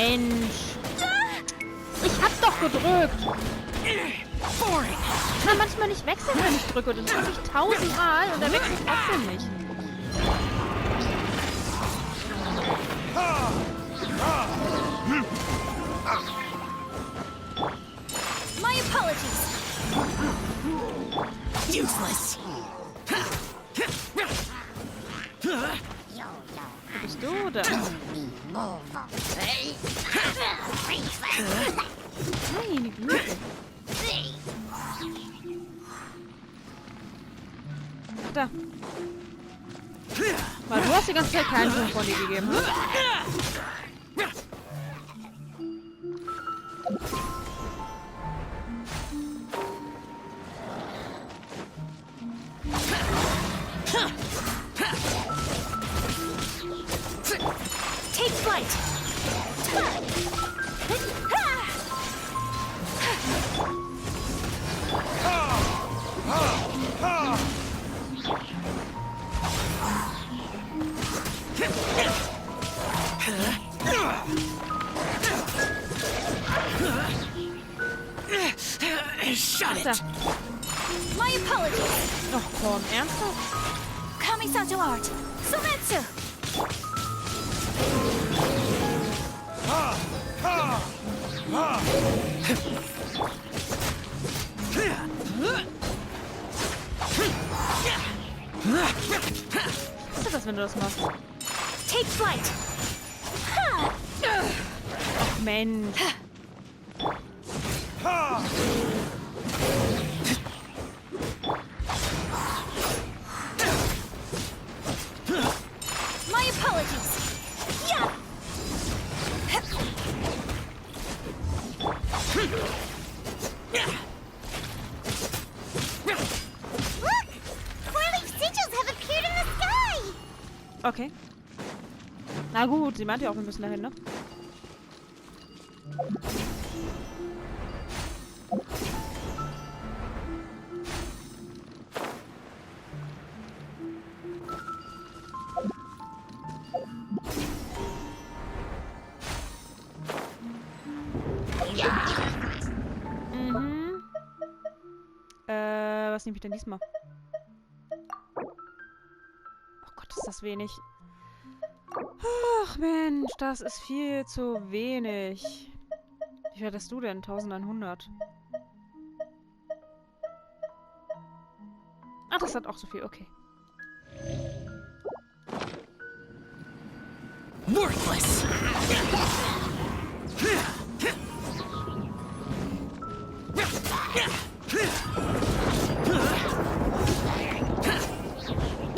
Mensch. Ich hab's doch gedrückt. Ich kann manchmal nicht wechseln, wenn ich drücke. Das drücke ich 1000-mal und er wechselt trotzdem nicht. My apologies. Useless. Wo bist du da? Meine Güte. Da. Weil du hast die ganze Zeit keinen Ton von dir gegeben, ne? Take flight. Shut it. My apologies. Ach komm, ernsthaft? Kamisato art. Sumetsu. Was ist das, wenn du das machst? Take flight. Ach Mensch. My apologies. Yeah. Look! Four-leaf sigils have appeared in the sky! Okay. Na gut, sie meinte ja auch, wir müssen dahin, ne? Mhm. Was nehme ich denn diesmal? Oh Gott, ist das wenig. Ach Mensch, das ist viel zu wenig. Wie viel hattest du denn? 1100. Ach, das hat auch so viel, okay. Worthless.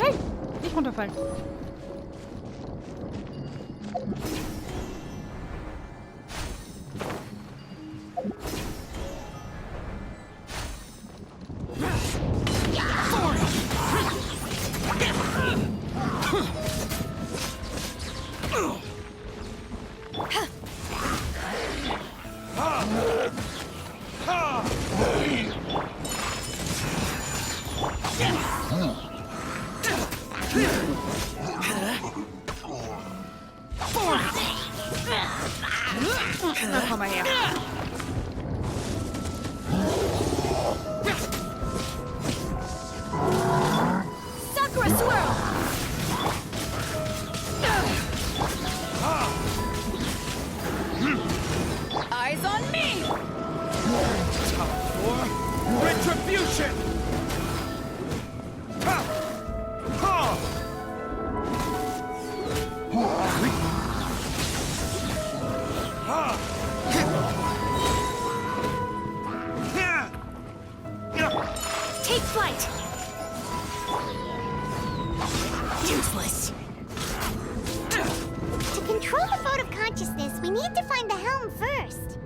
Hey, nicht runterfallen. Na, komm mal her. Sakura swirl! Eyes on me! Retribution. Ha! Ha! Take flight! Useless! To control the boat of consciousness, we need to find the helm first.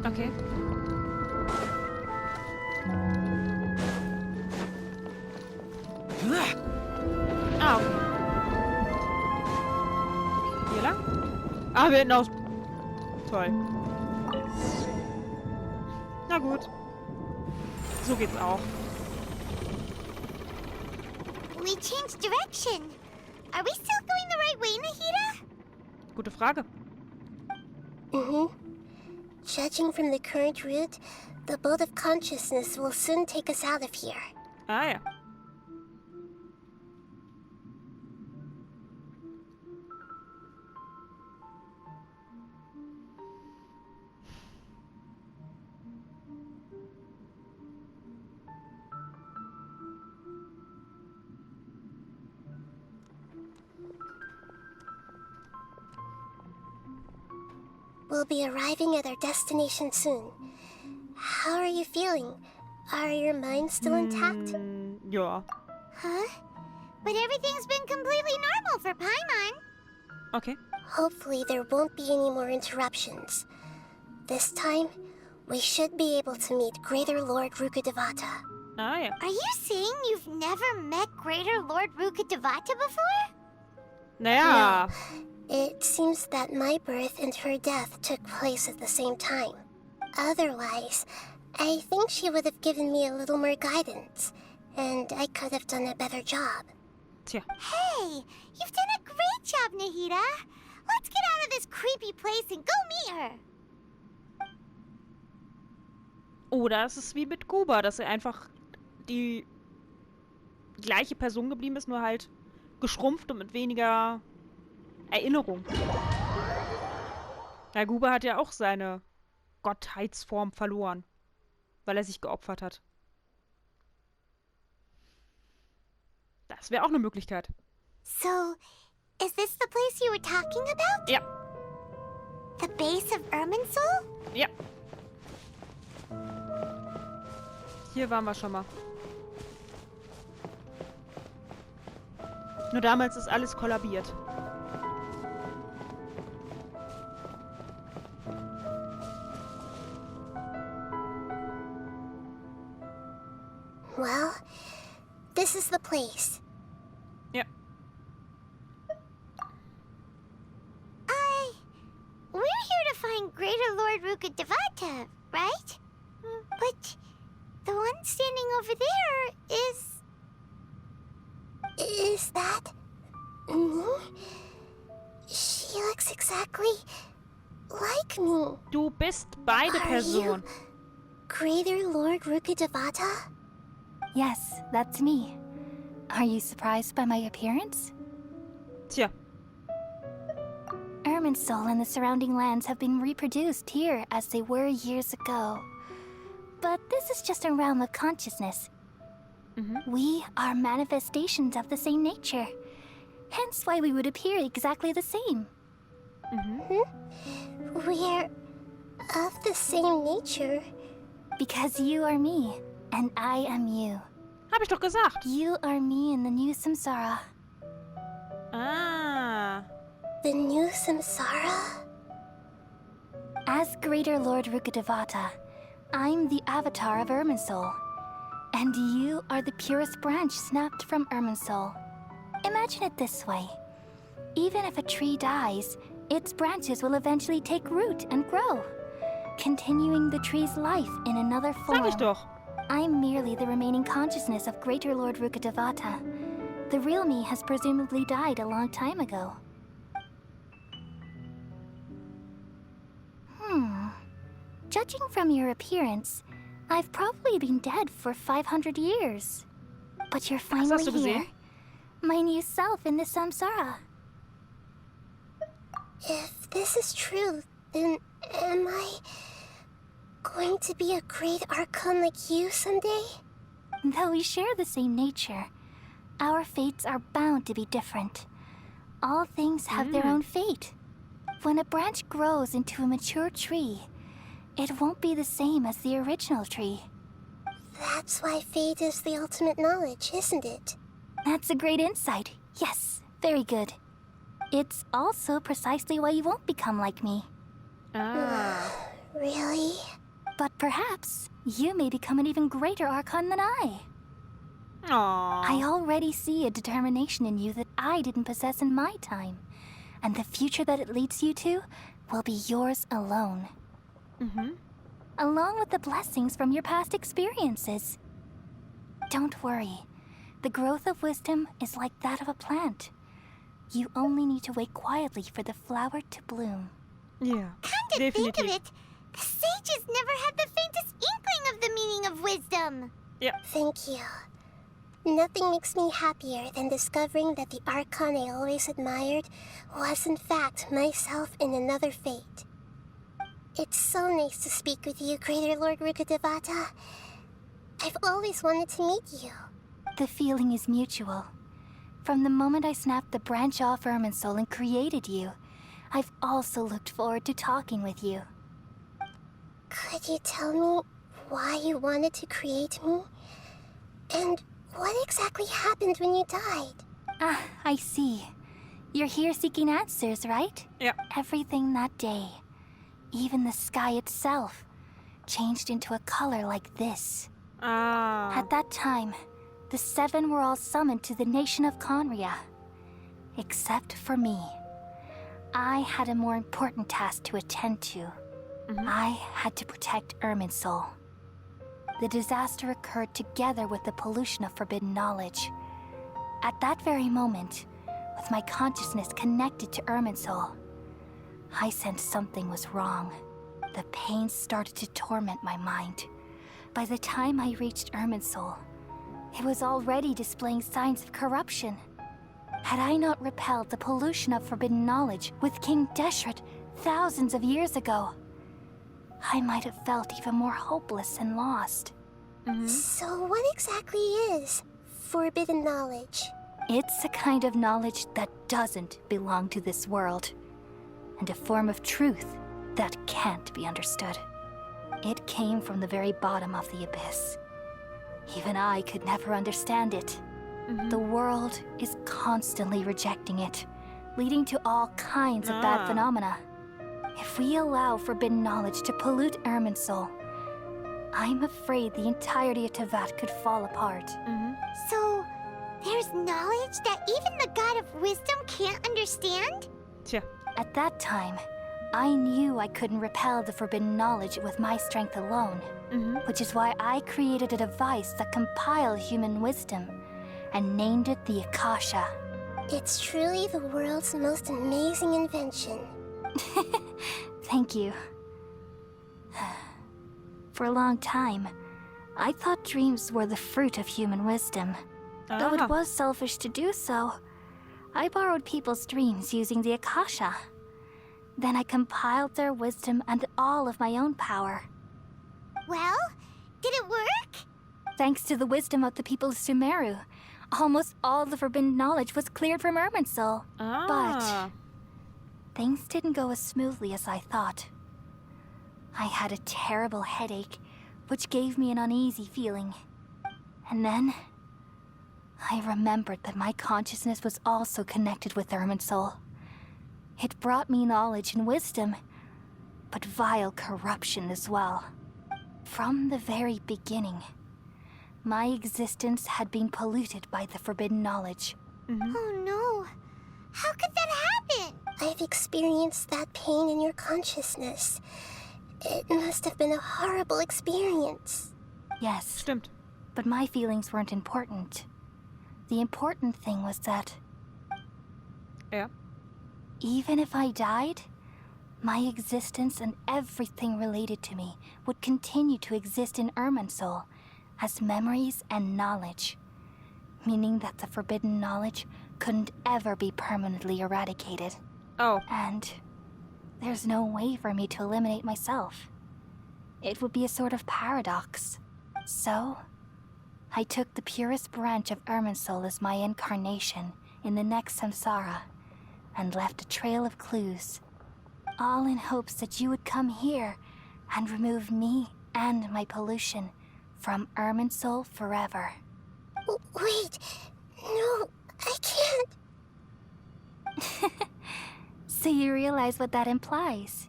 Okay. Ah, okay. Hier lang? Ah, wir hätten aus... Toll. Na gut. So geht's auch. We changed direction. Are we still going the right way, Nahida? Gute Frage. Judging from the current route, the boat of consciousness will soon take us out of here. Ah ja. We'll be arriving at our destination soon. How are you feeling? Are your minds still intact? Ja. Huh? But everything's been completely normal for Paimon. Okay. Hopefully there won't be any more interruptions. This time, we should be able to meet Greater Lord Rukkhadevata. Ah ja. Are you saying you've never met Greater Lord Rukkhadevata before? Naja. It seems that my birth and her death took place at the same time. Otherwise, I think she would have given me a little more guidance, and I could have done a better job. Tja. Hey, you've done a great job, Nahida. Let's get out of this creepy place and go meet her. Oder es ist wie mit Kuba, dass er einfach die gleiche Person geblieben ist, nur halt geschrumpft und mit weniger Erinnerung. Ja, Guba hat ja auch seine Gottheitsform verloren, weil er sich geopfert hat. Das wäre auch eine Möglichkeit. So, is this the place you were talking about? Ja. The base of Irminsul? Ja. Hier waren wir schon mal. Nur damals ist alles kollabiert. Well, this is the place. Ja. We're here to find Greater Lord Rukkhadevata, right? But the one standing over there is... Is that... me? She looks exactly like me. Du bist beide Are Personen. you Greater Lord Rukkhadevata? Yes, that's me. Are you surprised by my appearance? Tja. Irminsul and the surrounding lands have been reproduced here as they were years ago. But this is just a realm of consciousness. We are manifestations of the same nature. Hence why we would appear exactly the same. We're of the same nature. Because you are me, and I am you. Hab ich doch gesagt. You are me in the new samsara. Ah. The new samsara? As Greater Lord Rukkhadevata, I'm the avatar of Irminsul. And you are the purest branch snapped from Irminsul. Imagine it this way. Even if a tree dies, its branches will eventually take root and grow, continuing the tree's life in another Sag form. ich doch. I'm merely the remaining consciousness of Greater Lord Rukkhadevata. The real me has presumably died a long time ago. Judging from your appearance, I've probably been dead for 500 years. But you're hast finally du gesehen? here. My new self in the samsara. If this is true, then am I going to be a great archon like you someday? Though we share the same nature, our fates are bound to be different. All things have their own fate. When a branch grows into a mature tree, it won't be the same as the original tree. That's why fate is the ultimate knowledge, isn't it? That's a great insight. Yes, very good. It's also precisely why you won't become like me. Ah. Really? But perhaps you may become an even greater archon than I. Aww. I already see a determination in you that I didn't possess in my time. And the future that it leads you to will be yours alone. Along with the blessings from your past experiences. Don't worry. The growth of wisdom is like that of a plant. You only need to wait quietly for the flower to bloom. Ja, Come to think of definitiv. it, the sages never had the faintest inkling of the meaning of wisdom. Ja. Thank you. Nothing makes me happier than discovering that the Archon I always admired was in fact myself in another fate. It's so nice to speak with you, Greater Lord Rukkhadevata. I've always wanted to meet you. The feeling is mutual. From the moment I snapped the branch off Irminsul and created you, I've also looked forward to talking with you. Could you tell me why you wanted to create me? And what exactly happened when you died? Ah, I see. You're here seeking answers, right? Ja. Everything that day, even the sky itself, changed into a color like this. Ah. At that time, the seven were all summoned to the nation of Conria. Except for me. I had a more important task to attend to. I had to protect Irminsul. The disaster occurred together with the pollution of forbidden knowledge. At that very moment, with my consciousness connected to Irminsul, I sensed something was wrong. The pain started to torment my mind. By the time I reached Irminsul, it was already displaying signs of corruption. Had I not repelled the pollution of forbidden knowledge with King Deshret thousands of years ago, I might have felt even more hopeless and lost. So what exactly is forbidden knowledge? It's a kind of knowledge that doesn't belong to this world, and a form of truth that can't be understood. It came from the very bottom of the abyss. Even I could never understand it. The world is constantly rejecting it, leading to all kinds of bad phenomena. If we allow forbidden knowledge to pollute Irminsul, I'm afraid the entirety of Teyvat could fall apart. So, there's knowledge that even the God of wisdom can't understand? Tja. At that time, I knew I couldn't repel the forbidden knowledge with my strength alone, which is why I created a device that compiled human wisdom and named it the Akasha. It's truly the world's most amazing invention. Thank you. For a long time, I thought dreams were the fruit of human wisdom. Though it was selfish to do so, I borrowed people's dreams using the Akasha. Then I compiled their wisdom and all of my own power. Well, did it work? Thanks to the wisdom of the people of Sumeru, almost all the forbidden knowledge was cleared from Irminsul. But things didn't go as smoothly as I thought. I had a terrible headache, which gave me an uneasy feeling. And then, I remembered that my consciousness was also connected with Irminsul. It brought me knowledge and wisdom, but vile corruption as well. From the very beginning, my existence had been polluted by the forbidden knowledge. Oh no. How could that happen? I've experienced that pain in your consciousness. It must have been a horrible experience. Yes, Stimmt. but my feelings weren't important. The important thing was that Ja. even if I died, my existence and everything related to me would continue to exist in Irminsul as memories and knowledge, meaning that the forbidden knowledge couldn't ever be permanently eradicated. Oh. And there's no way for me to eliminate myself. It would be a sort of paradox. So, I took the purest branch of Irminsul as my incarnation in the next samsara and left a trail of clues, all in hopes that you would come here and remove me and my pollution from Irminsul forever. Wait. No, I can't. So you realize what that implies.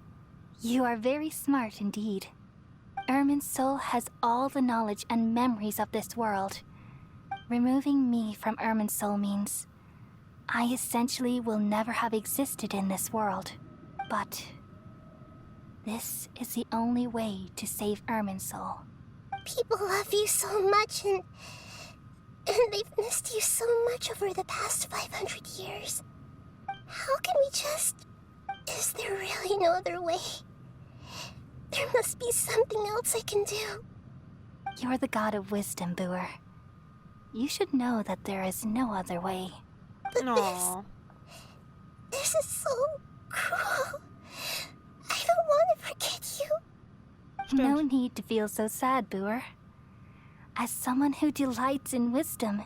You are very smart indeed. Irminsul has all the knowledge and memories of this world. Removing me from Irminsul means I essentially will never have existed in this world. But this is the only way to save Irminsul. People love you so much and they've missed you so much over the past 500 years. How can we just Is there really no other way? There must be something else I can do. You're the god of wisdom, Boer. You should know that there is no other way. But Aww. this is so cruel. I don't want to forget you. No need to feel so sad, Boer. As someone who delights in wisdom,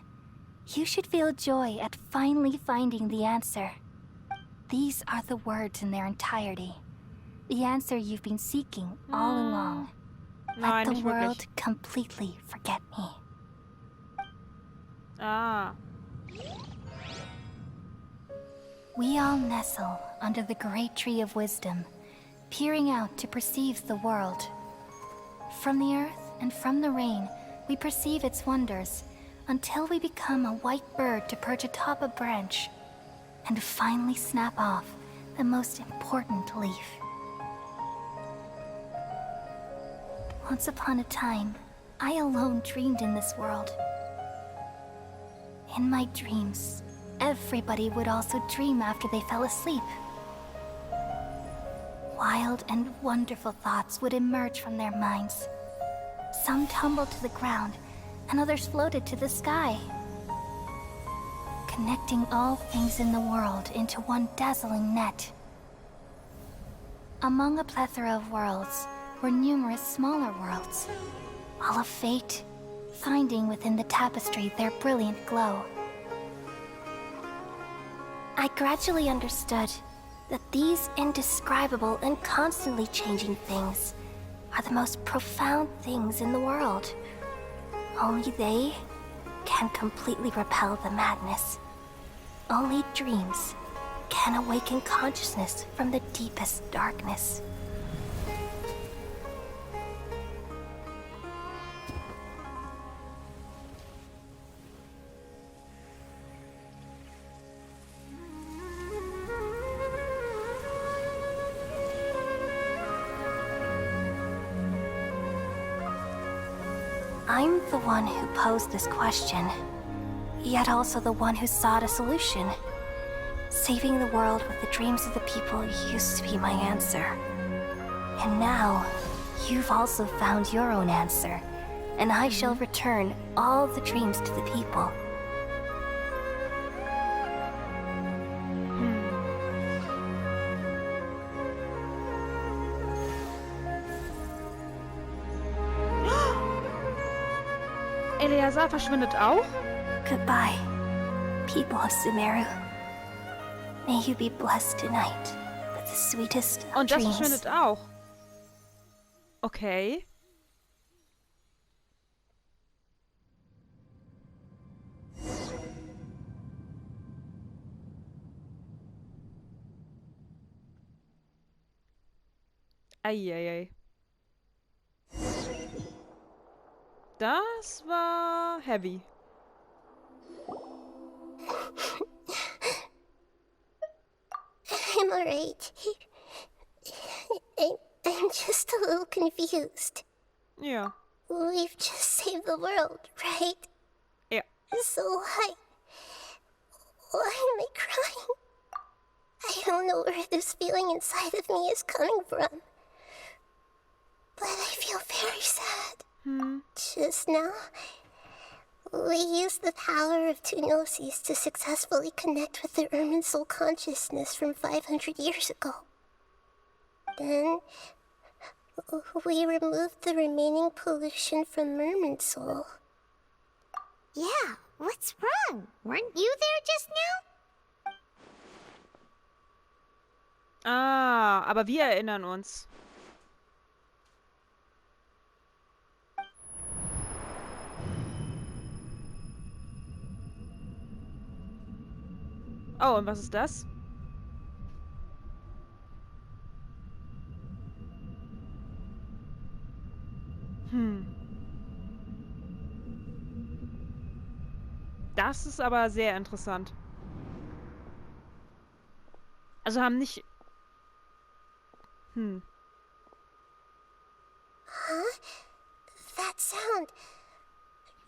you should feel joy at finally finding the answer. These are the words in their entirety. The answer you've been seeking all along. Let the nicht world wirklich. completely forget me. Ah. We all nestle under the great tree of wisdom, peering out to perceive the world. From the earth and from the rain, we perceive its wonders, until we become a white bird to perch atop a branch, and finally snap off the most important leaf. Once upon a time, I alone dreamed in this world. In my dreams, everybody would also dream after they fell asleep. Wild and wonderful thoughts would emerge from their minds. Some tumbled to the ground, and others floated to the sky, connecting all things in the world into one dazzling net. Among a plethora of worlds were numerous smaller worlds, all of fate, finding within the tapestry their brilliant glow. I gradually understood that these indescribable and constantly changing things are the most profound things in the world. Only they can completely repel the madness. Only dreams can awaken consciousness from the deepest darkness. I'm the one who posed this question, yet also the one who sought a solution. Saving the world with the dreams of the people used to be my answer. And now, you've also found your own answer, and I shall return all the dreams to the people. Eleazar verschwindet auch? Goodbye, people of Sumeru. May you be blessed tonight with the sweetest of Und das dreams. verschwindet auch. Okay. Eieiei. Das war heavy. I'm alright. I'm just a little confused. Ja. We've just saved the world, right? Ja. So why am I crying? I don't know where this feeling inside of me is coming from. But I feel very sad. Just now, we used the power of two gnosis to successfully connect with the Ermin soul consciousness from 500 years ago. Then, we removed the remaining pollution from Merman soul. Yeah, what's wrong? Weren't you there just now? Ah, aber wir erinnern uns. Oh, und was ist das? Das ist aber sehr interessant. Also haben nicht... Huh? That sound.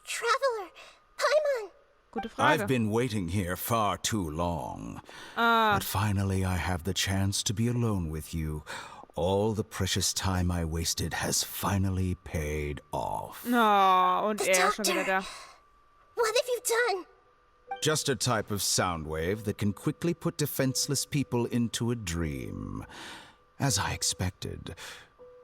Traveler! Paimon! Gute Frage. I've been waiting here far too long. But finally I have the chance to be alone with you. All the precious time I wasted has finally paid off. Oh, und The er ist schon wieder doctor. da. What have you done? Just a type of sound wave that can quickly put defenseless people into a dream. As I expected,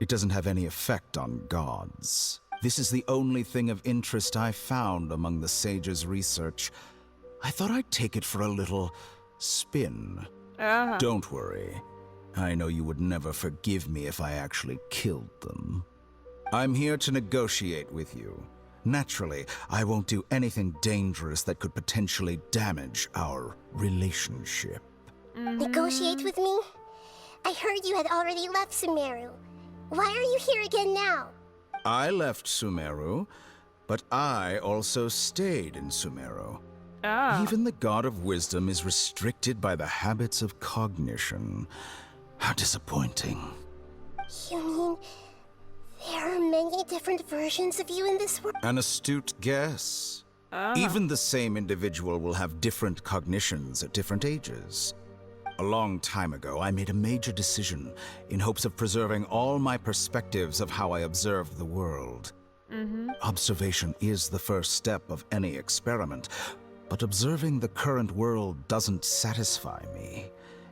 it doesn't have any effect on gods. This is the only thing of interest I found among the sage's research. I thought I'd take it for a little spin. Aha. Don't worry. I know you would never forgive me if I actually killed them. I'm here to negotiate with you. Naturally, I won't do anything dangerous that could potentially damage our relationship. Negotiate with me? I heard you had already left Sumeru. Why are you here again now? I left Sumeru, but I also stayed in Sumeru. Ah. Even the god of wisdom is restricted by the habits of cognition. How disappointing. You mean there are many different versions of you in this world? An astute guess. Even the same individual will have different cognitions at different ages. A long time ago, I made a major decision in hopes of preserving all my perspectives of how I observed the world. Observation is the first step of any experiment, but observing the current world doesn't satisfy me.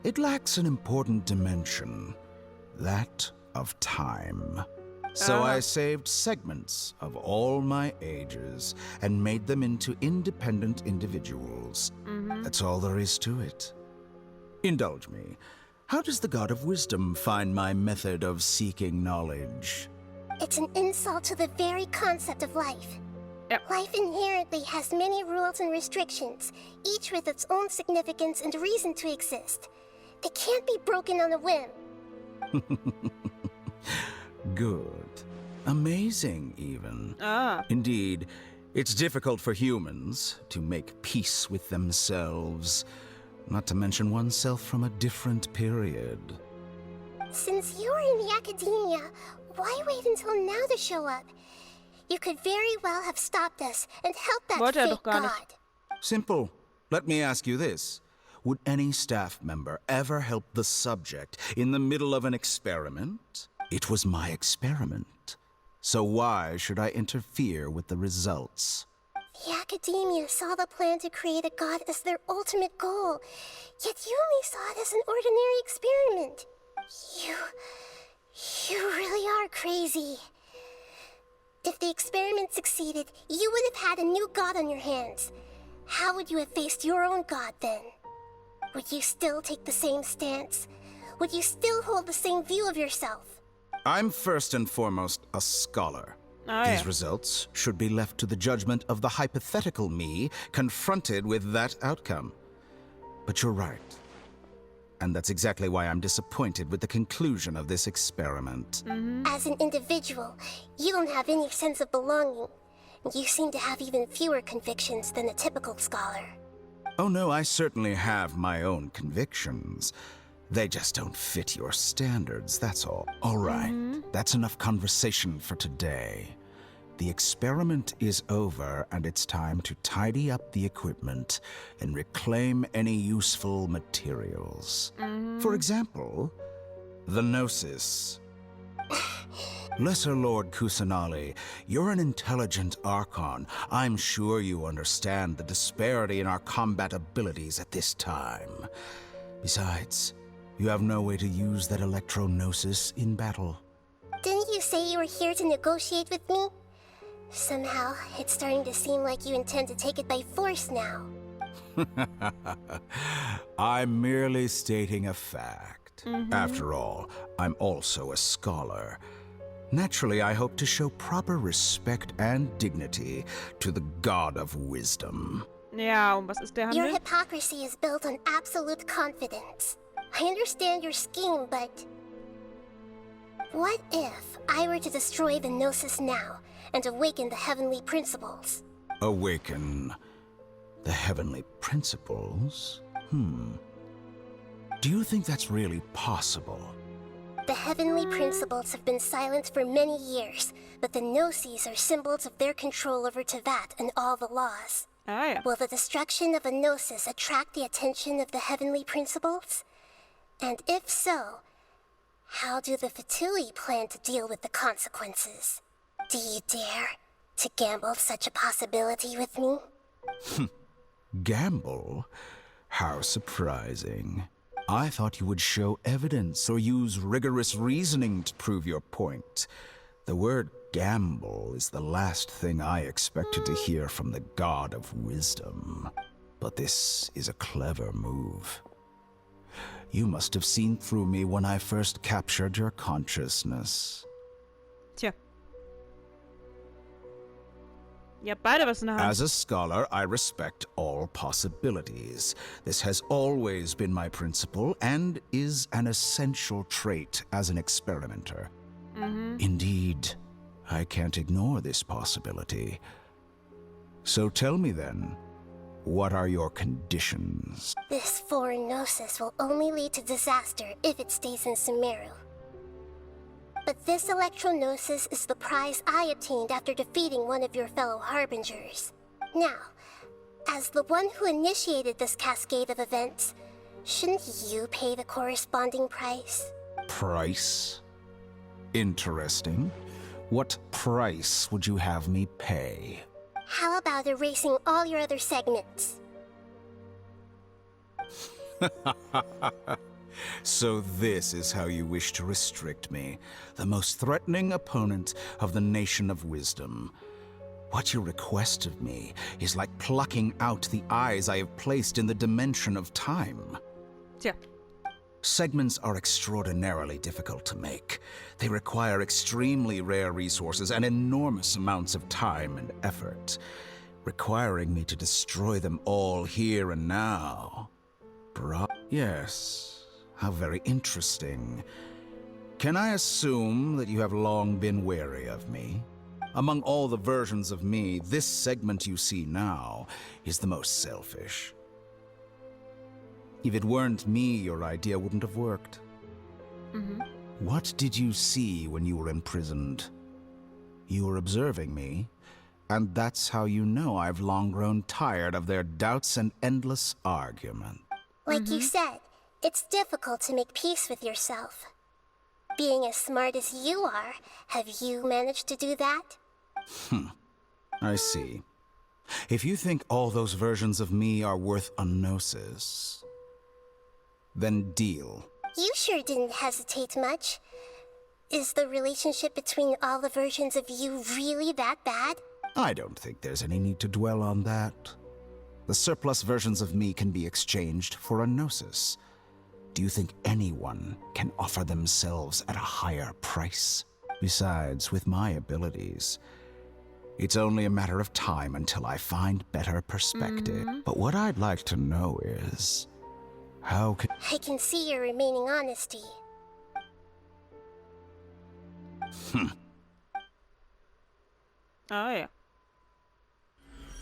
It lacks an important dimension, that of time. So I saved segments of all my ages and made them into independent individuals. That's all there is to it. Indulge me. How does the god of wisdom find my method of seeking knowledge? It's an insult to the very concept of life. Yep. Life inherently has many rules and restrictions, each with its own significance and reason to exist. They can't be broken on a whim. Good. Amazing, even. Ah. Indeed, it's difficult for humans to make peace with themselves, not to mention oneself from a different period. Since you are in the academia, why wait until now to show up? You could very well have stopped us and helped that Wollte er fake doch gar nicht. god. Simple. Let me ask you this. Would any staff member ever help the subject in the middle of an experiment? It was my experiment. So why should I interfere with the results? The academia saw the plan to create a god as their ultimate goal, yet you only saw it as an ordinary experiment. You really are crazy. If the experiment succeeded, you would have had a new god on your hands. How would you have faced your own god then? Would you still take the same stance? Would you still hold the same view of yourself? I'm first and foremost a scholar. Ah, These ja. results should be left to the judgment of the hypothetical me confronted with that outcome. But you're right. And that's exactly why I'm disappointed with the conclusion of this experiment. As an individual, you don't have any sense of belonging. You seem to have even fewer convictions than a typical scholar. Oh no, I certainly have my own convictions. They just don't fit your standards, that's all. All right, that's enough conversation for today. The experiment is over, and it's time to tidy up the equipment and reclaim any useful materials. For example, the Gnosis. Lesser Lord Kusanali, you're an intelligent Archon. I'm sure you understand the disparity in our combat abilities at this time. Besides, you have no way to use that Electro-Gnosis in battle. Didn't you say you were here to negotiate with me? Somehow, it's starting to seem like you intend to take it by force now. I'm merely stating a fact. After all, I'm also a scholar. Naturally, I hope to show proper respect and dignity to the God of Wisdom. Ja, und was ist der Your Handel? hypocrisy is built on absolute confidence. I understand your scheme, but... What if I were to destroy the Gnosis now and awaken the heavenly principles? Awaken the heavenly principles? Do you think that's really possible? The heavenly principles have been silent for many years, but the Gnosis are symbols of their control over Teyvat and all the laws. Ah, ja. Will the destruction of a gnosis attract the attention of the heavenly principles? And if so, how do the Fatui plan to deal with the consequences? Do you dare to gamble such a possibility with me? Gamble? How surprising. I thought you would show evidence or use rigorous reasoning to prove your point. The word gamble is the last thing I expected to hear from the god of wisdom. But this is a clever move. You must have seen through me when I first captured your consciousness. Tja. Ihr habt beide was in der Hand. As a scholar, I respect all possibilities. This has always been my principle and is an essential trait as an experimenter. Indeed, I can't ignore this possibility. So tell me then, what are your conditions? This foreign gnosis will only lead to disaster if it stays in Sumeru. But this electro-gnosis is the prize I obtained after defeating one of your fellow harbingers. Now, as the one who initiated this cascade of events, shouldn't you pay the corresponding price? Price? Interesting. What price would you have me pay? How about erasing all your other segments? So this is how you wish to restrict me, the most threatening opponent of the Nation of Wisdom. What you request of me is like plucking out the eyes I have placed in the dimension of time. Tja. Segments are extraordinarily difficult to make. They require extremely rare resources and enormous amounts of time and effort, requiring me to destroy them all here and now. Yes. How very interesting. Can I assume that you have long been wary of me? Among all the versions of me, this segment you see now is the most selfish. If it weren't me, your idea wouldn't have worked. What did you see when you were imprisoned? You were observing me, and that's how you know I've long grown tired of their doubts and endless argument. Like you said, it's difficult to make peace with yourself. Being as smart as you are, have you managed to do that? I see. If you think all those versions of me are worth a gnosis, then deal. You sure didn't hesitate much. Is the relationship between all the versions of you really that bad? I don't think there's any need to dwell on that. The surplus versions of me can be exchanged for a gnosis. Do you think anyone can offer themselves at a higher price? Besides, with my abilities, it's only a matter of time until I find better perspective. But what I'd like to know is, how can... I can see your remaining honesty. Ah, ja.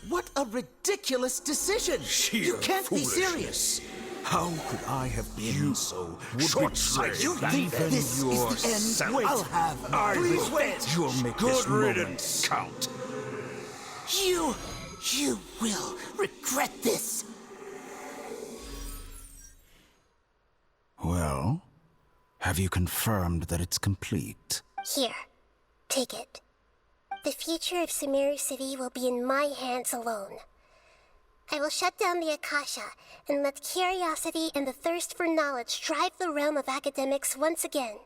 What a ridiculous decision! You can't be serious! How could I have been so short-sighted? You think this is the end? I'll have... Please wait! You'll make this moment count. You will regret this! Well, have you confirmed that it's complete? Here, take it. The future of Sumeru City will be in my hands alone. I will shut down the Akasha and let curiosity and the thirst for knowledge drive the realm of academics once again.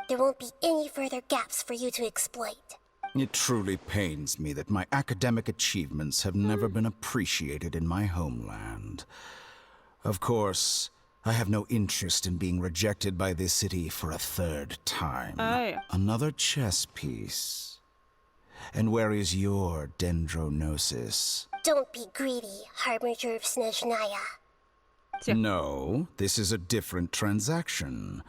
There won't be any further gaps for you to exploit. It truly pains me that my academic achievements have never been appreciated in my homeland. Of course, I have no interest in being rejected by this city for a third time. ja. Another chess piece. And where is your dendronosis? Don't be greedy, Harbinger of Snezhnaya. No, this is a different transaction.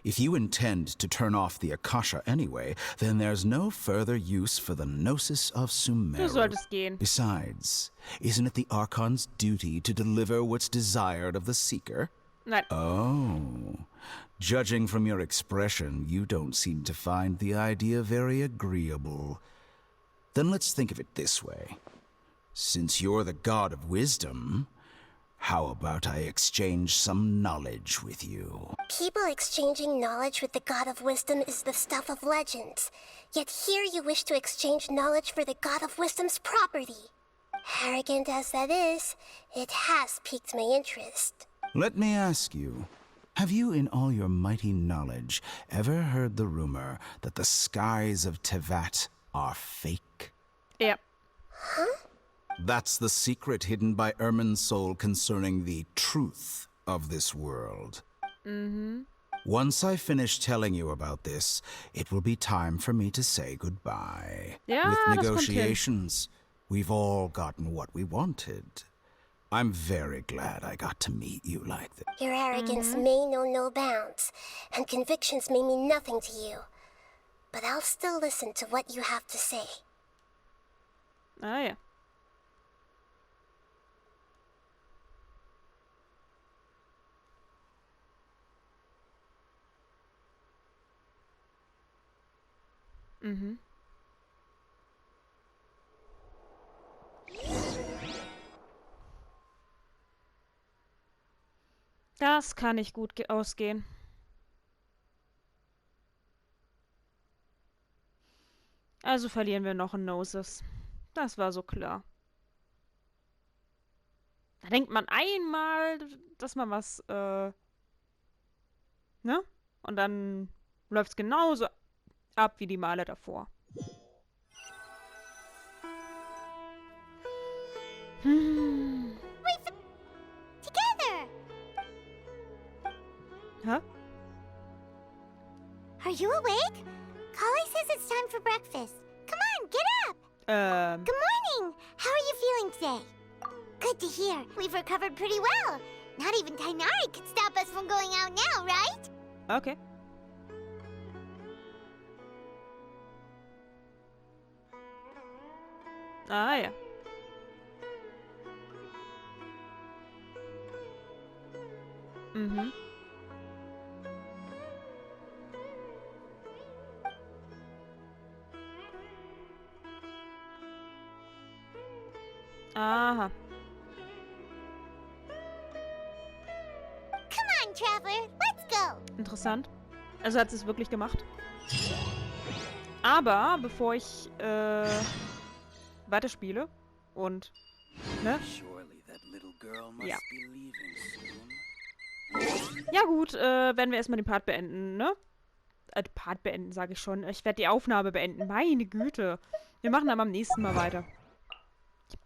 If you intend to turn off the Akasha anyway, then there's no further use for the Gnosis of Du Sumeru. solltest gehen. Besides, isn't it the Archon's duty to deliver what's desired of the Seeker? Nein. Oh, judging from your expression, you don't seem to find the idea very agreeable. Then let's think of it this way. Since you're the god of wisdom, how about I exchange some knowledge with you? People exchanging knowledge with the god of wisdom is the stuff of legends. Yet here you wish to exchange knowledge for the god of wisdom's property. Arrogant as that is, it has piqued my interest. Let me ask you, have you in all your mighty knowledge ever heard the rumor that the skies of Teyvat are fake? Ja. That's the secret hidden by Irminsul concerning the truth of this world. Once I finish telling you about this, it will be time for me to say goodbye. Ja, With das kommt hin. negotiations, we've all gotten what we wanted. I'm very glad I got to meet you like this. Your arrogance may know no bounds, and convictions may mean nothing to you. But I'll still listen to what you have to say. Ah ja. Das kann nicht gut ausgehen. Also verlieren wir noch einen Noses. Das war so klar. Da denkt man einmal, dass man was, ne? Und dann läuft's genauso ab wie die Male davor. Together! Hä? Are you awake? Kali says it's time for breakfast. Come on, get up! Good morning! How are you feeling today? Good to hear. We've recovered pretty well. Not even Tainari could stop us from going out now, right? Okay. Ah ja. Aha. Come on, Traveler, let's go! Interessant. Also hat sie es wirklich gemacht. Aber bevor ich weiterspiele und ne? Ja. Ja gut, werden wir erstmal den Part beenden, ne? Part beenden, sage ich schon. Ich werde die Aufnahme beenden. Meine Güte. Wir machen aber am nächsten Mal weiter.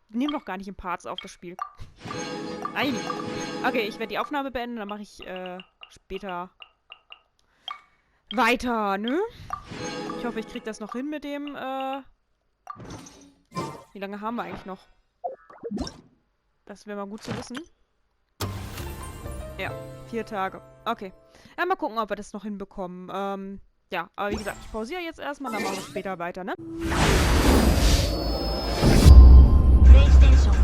Ich nehme doch gar nicht in Parts auf das Spiel. Nein. Okay, ich werde die Aufnahme beenden, dann mache ich später weiter, ne? Ich hoffe, ich kriege das noch hin mit dem, Wie lange haben wir eigentlich noch? Das wäre mal gut zu wissen. Ja, 4 Tage. Okay. Ja, mal gucken, ob wir das noch hinbekommen. Ja, aber wie gesagt, ich pausiere jetzt erstmal, dann machen wir später weiter, ne? PlayStation